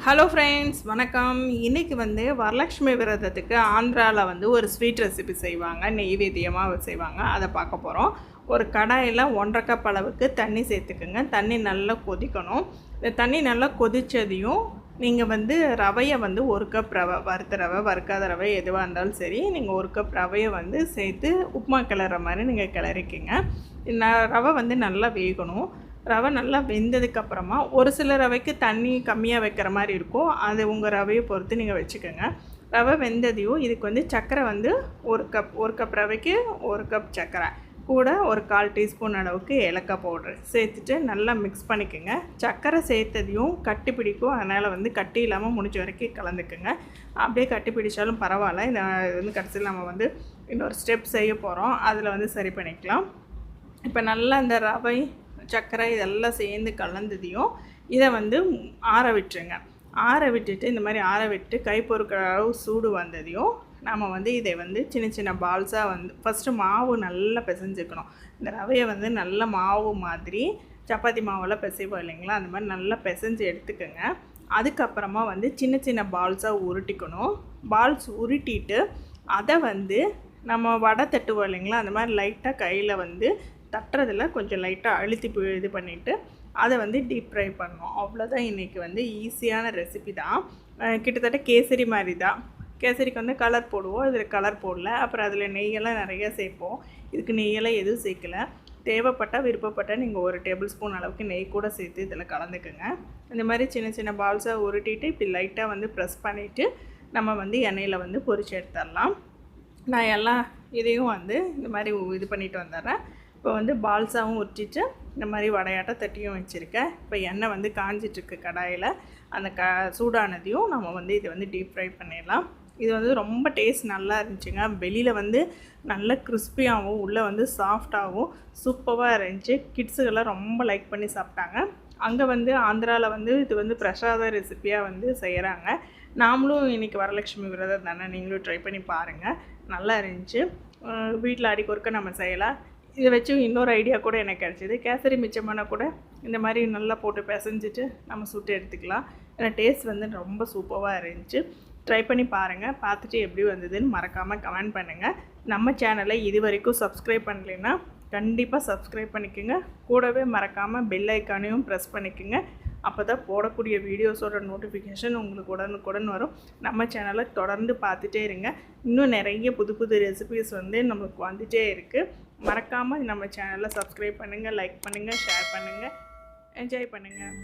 Hello friends, வணக்கம். இன்றைக்கி வரலட்சுமி விரதத்துக்கு ஆந்திராவில் ஒரு ஸ்வீட் ரெசிபி செய்வாங்க, நெய்வேத்தியமாக செய்வாங்க. அதை பார்க்க போகிறோம். ஒரு கடாயில் 1.5 கப் அளவுக்கு தண்ணி சேர்த்துக்குங்க. தண்ணி நல்லா கொதிக்கணும். இந்த தண்ணி நல்லா கொதித்ததையும் நீங்கள் ரவையை 1 கப் ரவை, வறுத்த ரவை, வறுக்காத ரவை எதுவாக இருந்தாலும் சரி, நீங்கள் 1 கப் ரவையை சேர்த்து உப்புமா கிளற மாதிரி நீங்கள் கிளறிக்கிங்க. ரவை நல்லா வேகணும். ரவை நல்லா வெந்ததுக்கப்புறமா ஒரு சில ரவைக்கு தண்ணி கம்மியாக வைக்கிற மாதிரி இருக்கும். அது உங்கள் ரவையை பொறுத்து நீங்கள் வச்சுக்கோங்க. ரவை வெந்ததையும் இதுக்கு சர்க்கரை 1 கப் ரவைக்கு 1 கப் சர்க்கரை கூட ஒரு 1/4 டீஸ்பூன் அளவுக்கு ஏலக்காய் பவுட்ரு சேர்த்துட்டு நல்லா மிக்ஸ் பண்ணிக்கோங்க. சர்க்கரை சேர்த்ததையும் கட்டி பிடிக்கும், அதனால் கட்டி இல்லாமல் முடிஞ்ச வரைக்கும் கலந்துக்குங்க. அப்படியே கட்டி பிடிச்சாலும் பரவாயில்ல. இந்த கடைசியில் நம்ம இன்னொரு ஸ்டெப் செய்ய போகிறோம், அதில் சரி பண்ணிக்கலாம். இப்போ நல்லா இந்த ரவை சர்க்கரை இதெல்லாம் சேர்ந்து கலந்ததையும் இதை ஆற விட்டுருங்க. ஆற விட்டுட்டு இந்த மாதிரி ஆற விட்டு கை பொறுக்கிற அளவு சூடு வந்ததையும் நம்ம இதை சின்ன சின்ன பால்ஸாக ஃபஸ்ட்டு மாவு நல்லா பிசைஞ்சுக்கணும். இந்த ரவையை நல்ல மாவு மாதிரி சப்பாத்தி மாவெல்லாம் பிசைவோம் இல்லைங்களா, அந்த மாதிரி நல்லா பிசைஞ்சு எடுத்துக்கோங்க. அதுக்கப்புறமா சின்ன சின்ன பால்ஸாக உருட்டிக்கணும். பால்ஸ் உருட்டிட்டு அதை நம்ம வடை தட்டுவோம் இல்லைங்களா, அந்த மாதிரி லைட்டாக கையில் தட்டுறதில் கொஞ்சம் லைட்டாக அழுத்தி இது பண்ணிவிட்டு அதை டீப் ஃப்ரை பண்ணணும். அவ்வளோதான். இன்றைக்கி ஈஸியான ரெசிபி தான். கிட்டத்தட்ட கேசரி மாதிரி தான். கேசரிக்கு கலர் போடுவோம், இதில் கலர் போடல. அப்புறம் அதில் நெய்யெல்லாம் நிறையா சேர்ப்போம். இதுக்கு நெய்யெல்லாம் எதுவும் சேர்க்கலை. தேவைப்பட்டால் விருப்பப்பட்டால் நீங்கள் 1 டேபிள் ஸ்பூன் அளவுக்கு நெய் கூட சேர்த்து இதில் கலந்துக்குங்க. இந்த மாதிரி சின்ன சின்ன பால்ஸாக உருட்டிட்டு இப்படி லைட்டாக ப்ரெஸ் பண்ணிவிட்டு நம்ம எண்ணெயில் பொரிச்சு எடுத்துடலாம். நான் எல்லாம் இதையும் இந்த மாதிரி இது பண்ணிட்டு வந்துடுறேன். இப்போ பால்ஸாகவும் உருட்டிட்டு இந்த மாதிரி வடையாட்ட தட்டியும் வச்சுருக்கேன். இப்போ எண்ணெய் காஞ்சிட்ருக்கு கடாயில். அந்த சூடானதையும் நம்ம இதை டீப் ஃப்ரை பண்ணிடலாம். இது ரொம்ப டேஸ்ட் நல்லா இருந்துச்சுங்க. வெளியில் நல்ல கிறிஸ்பியாகவும் உள்ளே சாஃப்டாகவும் சூப்பராக இருந்துச்சு. கிட்ஸுக்கெல்லாம் ரொம்ப லைக் பண்ணி சாப்பிட்டாங்க. அங்கே ஆந்திராவில் இது பிரசாத ரெசிப்பியாக செய்கிறாங்க. நாமளும் இன்றைக்கி வரலட்சுமி விரதம் தானே, நீங்களும் ட்ரை பண்ணி பாருங்கள். நல்லா இருந்துச்சு. வீட்டில் அடிக்கொருக்க நம்ம செய்யலாம். இதை வச்சு இன்னொரு ஐடியா கூட எனக்கு கிடச்சிது. கேசரி மிச்சமான கூட இந்த மாதிரி நல்லா போட்டு பிசைஞ்சிட்டு நம்ம சுட்டு எடுத்துக்கலாம். ஏன்னா டேஸ்ட் ரொம்ப சூப்பராக இருந்துச்சு. ட்ரை பண்ணி பாருங்கள். பார்த்துட்டு எப்படி வந்ததுன்னு மறக்காமல் கமெண்ட் பண்ணுங்கள். நம்ம சேனலை இது வரைக்கும் சப்ஸ்கிரைப் பண்ணலைன்னா கண்டிப்பாக சப்ஸ்கிரைப் பண்ணிக்கோங்க. கூடவே மறக்காமல் பெல் ஐக்கானையும் ப்ரெஸ் பண்ணிக்கோங்க. அப்போ தான் போடக்கூடிய வீடியோஸோட நோட்டிஃபிகேஷன் உங்களுக்கு உடனுக்குடன் வரும். நம்ம சேனலை தொடர்ந்து பார்த்துட்டே இருங்க. இன்னும் நிறைய புது புது ரெசிபிஸ் நம்மளுக்கு வந்துகிட்டே இருக்குது. மறக்காமல் நம்ம சேனலை சப்ஸ்கிரைப் பண்ணுங்கள், லைக் பண்ணுங்கள், ஷேர் பண்ணுங்கள், என்ஜாய் பண்ணுங்கள்.